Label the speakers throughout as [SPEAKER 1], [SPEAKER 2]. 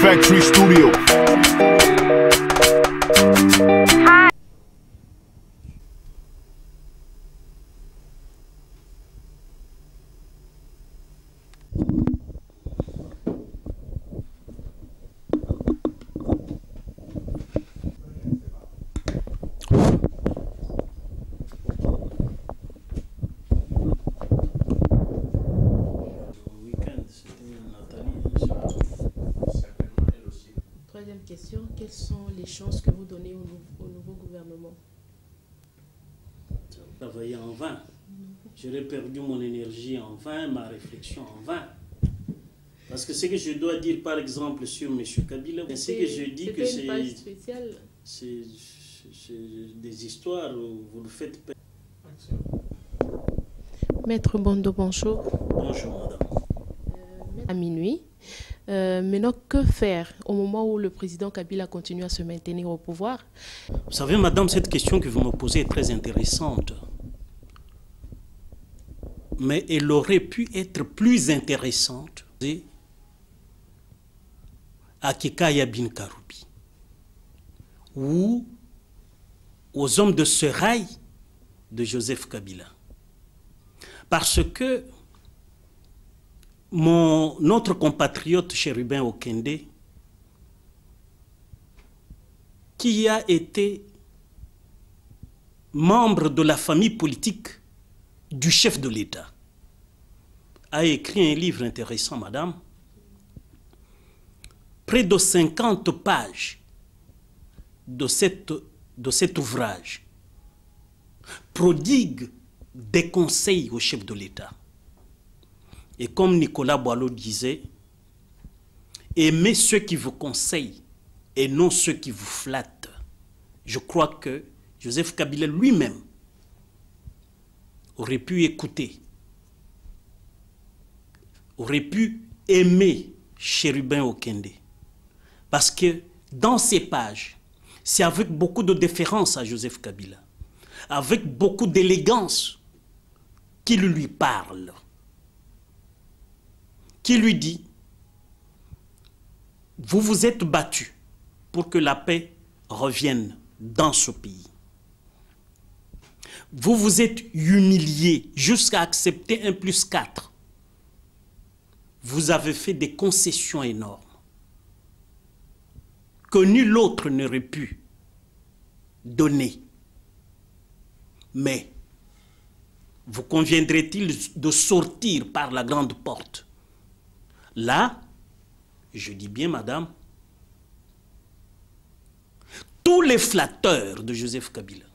[SPEAKER 1] Factory Studio.
[SPEAKER 2] Troisième question, quelles sont les chances que vous donnez au nouveau gouvernement?
[SPEAKER 3] Travailler en vain. J'aurais perdu mon énergie en vain, ma réflexion en vain. Parce que ce que je dois dire, par exemple, sur M. Kabila, c'est que je dis que c'est des histoires où vous le faites perdre.
[SPEAKER 2] Maître Bondo, bonjour.
[SPEAKER 3] Bonjour, madame.
[SPEAKER 2] À minuit. Maintenant, que faire au moment où le président Kabila continue à se maintenir au pouvoir?
[SPEAKER 3] Vous savez, madame, cette question que vous me posez est très intéressante. Mais elle aurait pu être plus intéressante à Kikaya Bin Karoubi ou aux hommes de Serail de Joseph Kabila. Parce que notre compatriote Chérubin Okende, qui a été membre de la famille politique du chef de l'État, a écrit un livre intéressant, madame, près de 50 pages de cet ouvrage prodigue des conseils au chef de l'État. Et comme Nicolas Boileau disait, aimez ceux qui vous conseillent et non ceux qui vous flattent. Je crois que Joseph Kabila lui-même aurait pu écouter, aurait pu aimer Chérubin Okende. Parce que dans ces pages, c'est avec beaucoup de déférence à Joseph Kabila, avec beaucoup d'élégance qu'il lui parle, qui lui dit, vous vous êtes battu pour que la paix revienne dans ce pays. Vous vous êtes humilié jusqu'à accepter 1+4. Vous avez fait des concessions énormes que nul autre n'aurait pu donner. Mais vous conviendrait-il de sortir par la grande porte? Là, je dis bien, madame, tous les flatteurs de Joseph Kabila,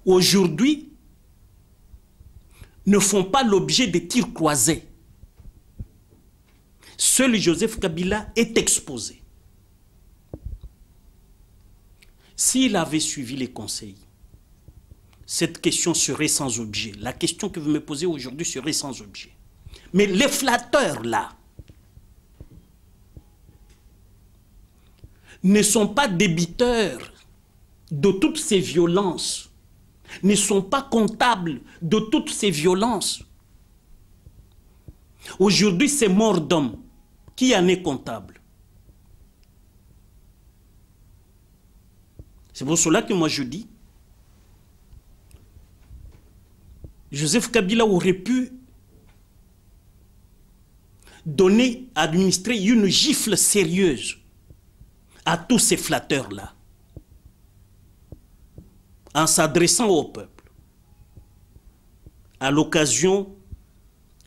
[SPEAKER 3] aujourd'hui, ne font pas l'objet de tirs croisés. Seul Joseph Kabila est exposé. S'il avait suivi les conseils, cette question serait sans objet. La question que vous me posez aujourd'hui serait sans objet. Mais les flatteurs, là, ne sont pas débiteurs de toutes ces violences, ne sont pas comptables de toutes ces violences. Aujourd'hui, c'est mort d'homme. Qui en est comptable? C'est pour cela que moi je dis, Joseph Kabila aurait pu administrer une gifle sérieuse à tous ces flatteurs-là, en s'adressant au peuple, à l'occasion,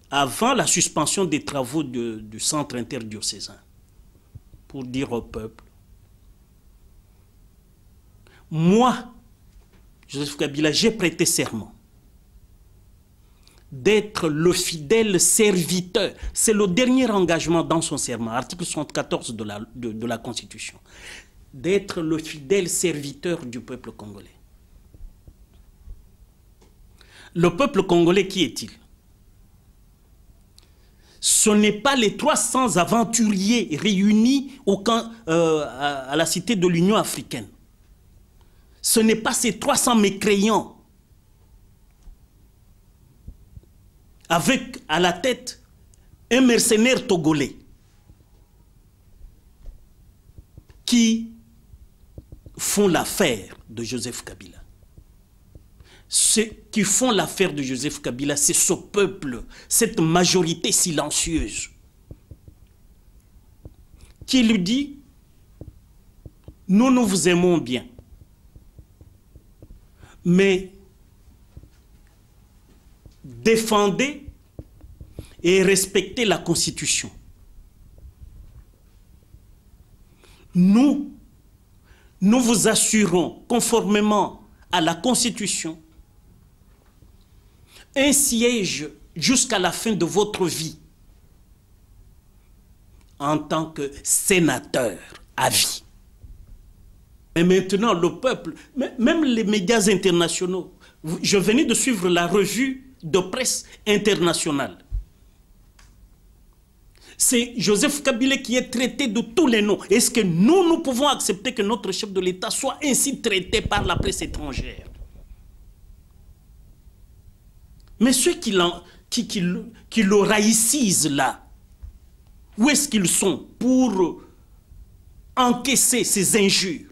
[SPEAKER 3] avant la suspension des travaux du centre interdiocésain, pour dire au peuple, moi, Joseph Kabila, j'ai prêté serment d'être le serviteur. C'est le dernier engagement dans son serment, article 74 de la Constitution. D'être le fidèle serviteur du peuple congolais. Le peuple congolais, qui est-il? Ce n'est pas les 300 aventuriers réunis à la cité de l'Union africaine. Ce n'est pas ces 300 mécréants avec à la tête un mercenaire togolais. qui font l'affaire de Joseph Kabila. Ceux qui font l'affaire de Joseph Kabila, c'est ce peuple, cette majorité silencieuse, qui lui dit, nous vous aimons bien, mais défendez et respectez la Constitution. Nous vous assurons, conformément à la Constitution, un siège jusqu'à la fin de votre vie en tant que sénateur à vie. Et maintenant, le peuple, même les médias internationaux, je venais de suivre la revue de presse internationale. C'est Joseph Kabila qui est traité de tous les noms. Est-ce que nous pouvons accepter que notre chef de l'État soit ainsi traité par la presse étrangère? Mais ceux qui le raïcisent là, où est-ce qu'ils sont pour encaisser ces injures,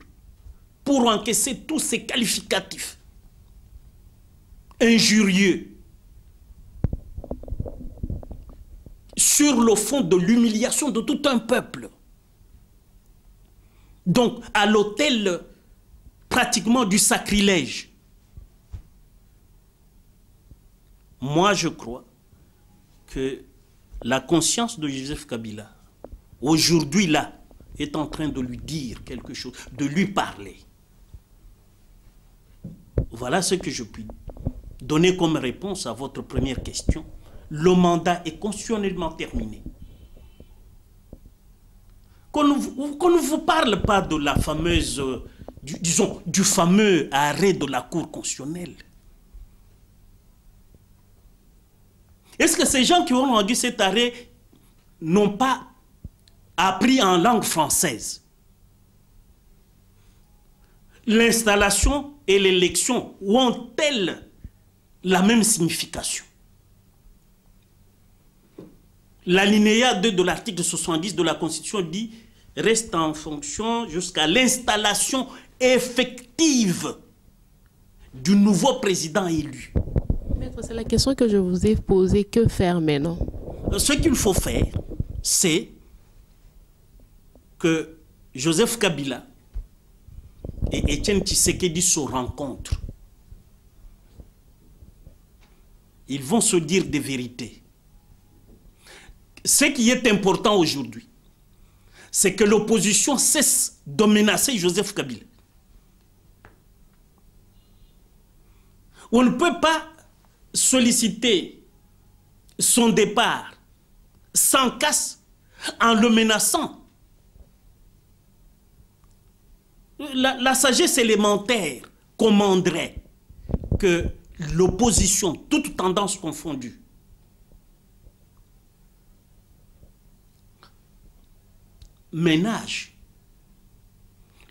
[SPEAKER 3] pour encaisser tous ces qualificatifs injurieux sur le fond de l'humiliation de tout un peuple? Donc, à l'autel pratiquement du sacrilège. Moi, je crois que la conscience de Joseph Kabila, aujourd'hui là, est en train de lui dire quelque chose, de lui parler. Voilà ce que je puis donner comme réponse à votre première question. Le mandat est constitutionnellement terminé. Qu'on ne vous parle pas de la fameuse, du fameux arrêt de la Cour constitutionnelle. Est-ce que ces gens qui ont rendu cet arrêt n'ont pas appris en langue française? L'installation et l'élection ont-elles la même signification? L'alinéa 2 de l'article 70 de la Constitution dit « reste en fonction jusqu'à l'installation effective du nouveau président élu ».
[SPEAKER 2] Maître, c'est la question que je vous ai posée. Que faire maintenant?
[SPEAKER 3] Ce qu'il faut faire, c'est que Joseph Kabila et Etienne Tshisekedi se rencontrent. Ils vont se dire des vérités. Ce qui est important aujourd'hui, c'est que l'opposition cesse de menacer Joseph Kabila. On ne peut pas solliciter son départ sans casse en le menaçant. La sagesse élémentaire commanderait que l'opposition, toute tendance confondue, ménage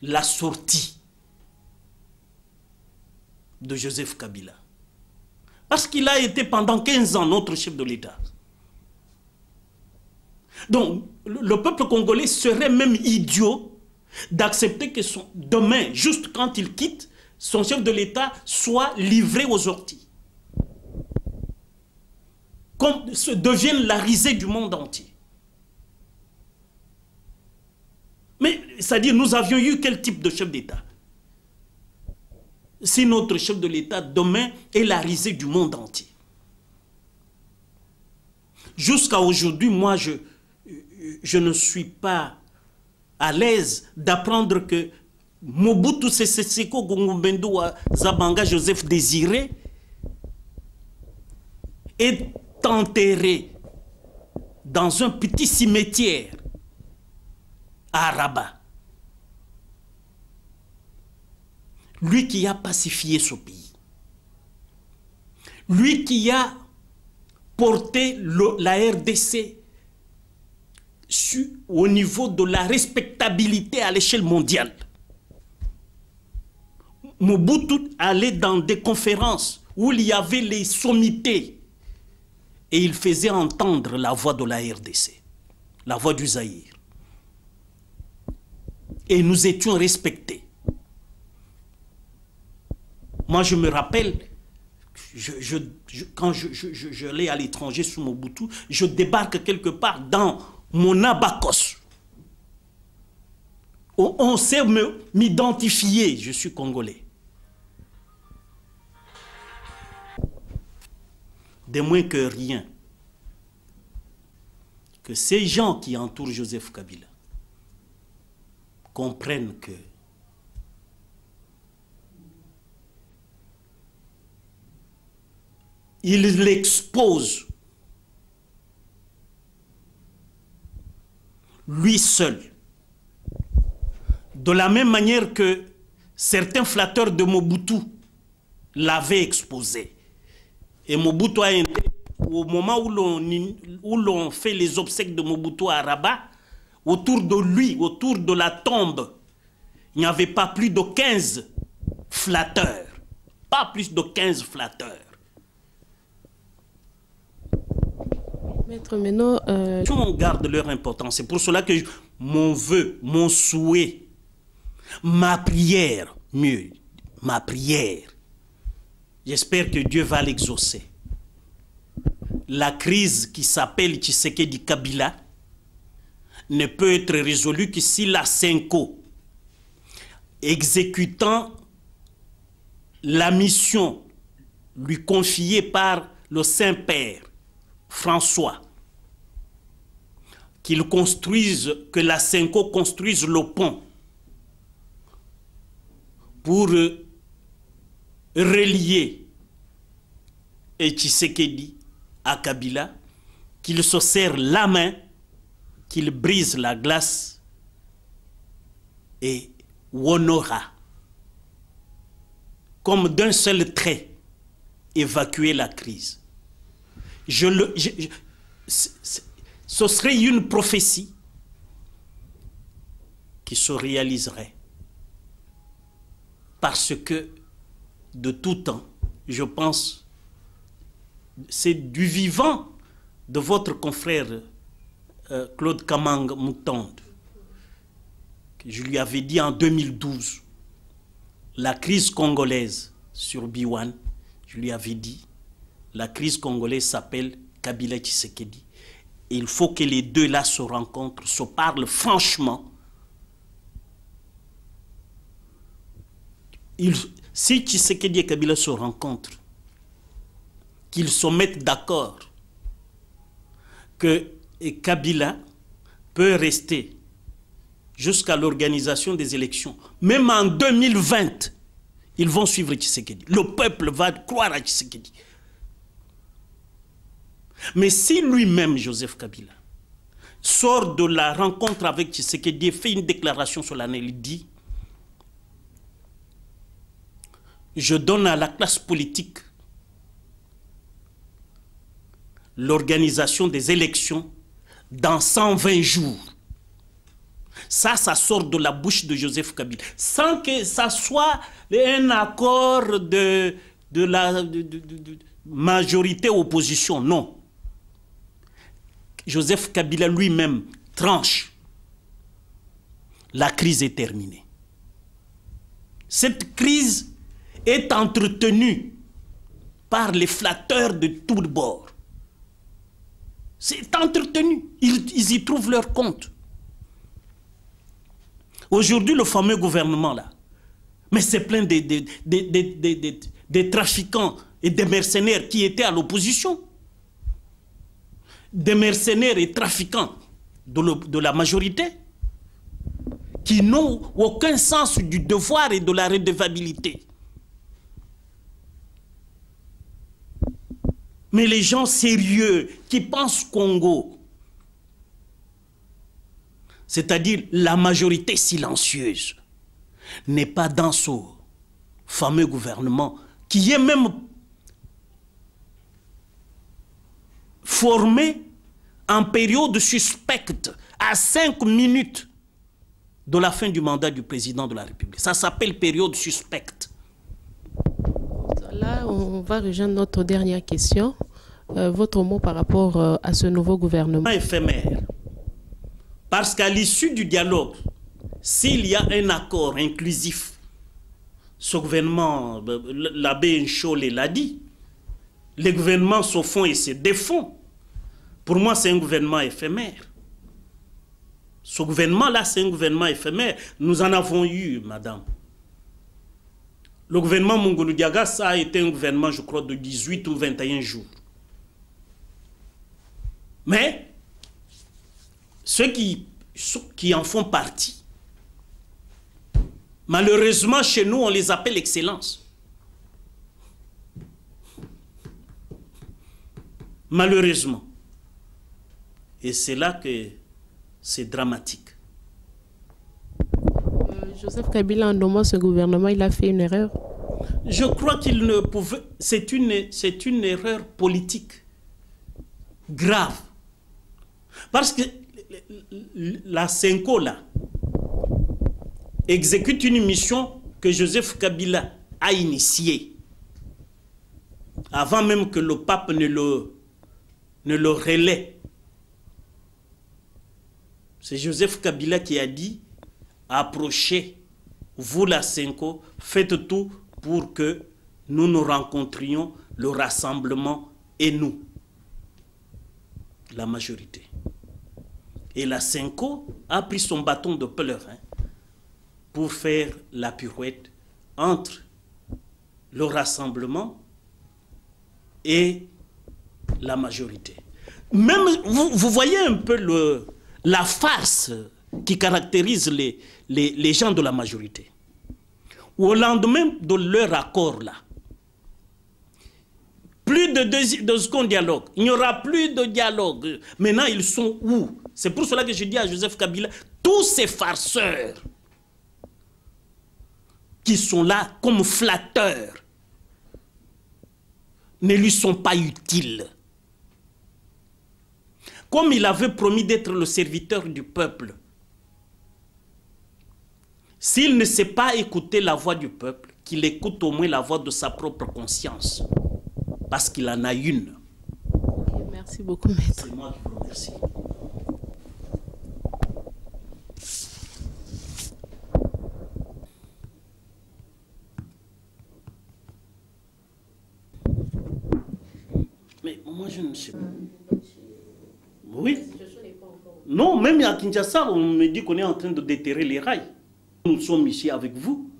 [SPEAKER 3] la sortie de Joseph Kabila. Parce qu'il a été pendant 15 ans notre chef de l'État. Donc, le peuple congolais serait même idiot d'accepter que demain, juste quand il quitte, son chef de l'État soit livré aux orties. Comme devienne la risée du monde entier. Mais, c'est-à-dire, nous avions eu quel type de chef d'État? Si notre chef de l'État, demain, est la risée du monde entier. Jusqu'à aujourd'hui, moi, je ne suis pas à l'aise d'apprendre que Mobutu Sese Seko Gungumbendu Zabanga Joseph Désiré est enterré dans un petit cimetière à Rabat. Lui qui a pacifié ce pays. Lui qui a porté la RDC au niveau de la respectabilité à l'échelle mondiale. Mobutu allait dans des conférences où il y avait les sommités et il faisait entendre la voix de la RDC, la voix du Zaïre. et nous étions respectés. Moi, je me rappelle, quand je l'ai à l'étranger sous Mobutu, je débarque quelque part dans mon abacos. On sait m'identifier, je suis congolais. De moins que rien, que ces gens qui entourent Joseph Kabila comprennent que il l'expose lui seul, de la même manière que certains flatteurs de Mobutu l'avaient exposé. Et Mobutu a été, au moment où l'on fait les obsèques de Mobutu à Rabat, autour de lui, autour de la tombe, il n'y avait pas plus de 15 flatteurs. Pas plus de 15 flatteurs.
[SPEAKER 2] Maître Meno,
[SPEAKER 3] on garde leur importance. C'est pour cela que mon vœu, mon souhait, ma prière, mieux, ma prière, j'espère que Dieu va l'exaucer. La crise qui s'appelle Tshisekedi Kabila ne peut être résolue que si la Senko, exécutant la mission lui confiée par le Saint-Père François, que la Senko construise le pont pour relier Tshisekedi à Kabila, qu'il se serre la main, qu'il brise la glace et honora, comme d'un seul trait, évacuer la crise. Ce serait une prophétie qui se réaliserait. Parce que, de tout temps, je pense, c'est du vivant de votre confrère Claude Kamang Moutonde, que je lui avais dit en 2012, la crise congolaise sur Biwan, je lui avais dit, la crise congolaise s'appelle Kabila Tshisekedi. Et il faut que les deux là se rencontrent, se parlent franchement. Si Tshisekedi et Kabila se rencontrent, qu'ils se mettent d'accord que Kabila peut rester jusqu'à l'organisation des élections. Même en 2020, ils vont suivre Tshisekedi. Le peuple va croire à Tshisekedi. Mais si lui-même, Joseph Kabila, sort de la rencontre avec Tshisekedi et fait une déclaration solennelle, il dit: je donne à la classe politique l'organisation des élections dans 120 jours. Ça sort de la bouche de Joseph Kabila, sans que ça soit un accord de la majorité-opposition, non. Joseph Kabila lui-même tranche. La crise est terminée. Cette crise est entretenue par les flatteurs de tous bords. C'est entretenu. Ils y trouvent leur compte. Aujourd'hui, le fameux gouvernement là, mais c'est plein des trafiquants et des mercenaires qui étaient à l'opposition. Des mercenaires et trafiquants de la majorité qui n'ont aucun sens du devoir et de la redevabilité. Mais les gens sérieux qui pensent Congo, c'est-à-dire la majorité silencieuse, n'est pas dans ce fameux gouvernement qui est même formé en période suspecte à 5 minutes de la fin du mandat du président de la République. Ça s'appelle période suspecte.
[SPEAKER 2] Là, on va rejoindre notre dernière question. Votre mot par rapport à ce nouveau gouvernement?
[SPEAKER 3] Éphémère. Parce qu'à l'issue du dialogue s'il y a un accord inclusif, ce gouvernement, l'abbé Nchole l'a dit, les gouvernements se font et se défont. Pour moi, c'est un gouvernement éphémère. Ce gouvernement-là, c'est un gouvernement éphémère. Nous en avons eu, madame. Le gouvernement Mongolou Diaga, ça a été un gouvernement, je crois, de 18 ou 21 jours. Mais, ceux qui en font partie, malheureusement, chez nous, on les appelle excellence. Malheureusement. Et c'est là que c'est dramatique.
[SPEAKER 2] Joseph Kabila, en nommant ce gouvernement, il a fait une erreur.
[SPEAKER 3] Je crois qu'il ne pouvait... C'est une erreur politique grave. Parce que la Senko, là, exécute une mission que Joseph Kabila a initiée avant même que le pape ne le relaie. C'est Joseph Kabila qui a dit: approchez, vous la Senko, faites tout pour que nous nous rencontrions, le rassemblement et nous, la majorité. Et la Senko a pris son bâton de pèlerin pour faire la pirouette entre le rassemblement et la majorité. Même, vous voyez un peu la farce qui caractérise les gens de la majorité. Au lendemain de leur accord là, plus de second dialogue, il n'y aura plus de dialogue. Maintenant, ils sont où? C'est pour cela que je dis à Joseph Kabila, tous ces farceurs qui sont là comme flatteurs ne lui sont pas utiles. Comme il avait promis d'être le serviteur du peuple, s'il ne sait pas écouter la voix du peuple, qu'il écoute au moins la voix de sa propre conscience, parce qu'il en a une.
[SPEAKER 2] Okay, merci beaucoup, maître.
[SPEAKER 3] C'est moi qui vous remercie. Mais moi, je ne sais pas. Oui. Non, même à Kinshasa, on me dit qu'on est en train de déterrer les rails. Nous sommes ici avec vous.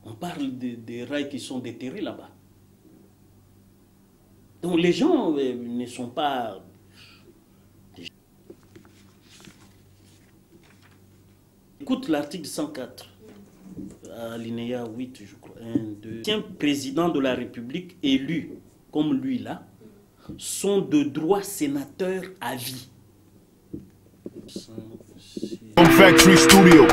[SPEAKER 3] On parle des rails qui sont déterrés là-bas. Donc les gens ne sont pas... Écoute l'article 104, alinéa 8, je crois, 1, 2. Un président de la République élu, comme lui là, sont de droit sénateur à vie.
[SPEAKER 1] Factory Studio.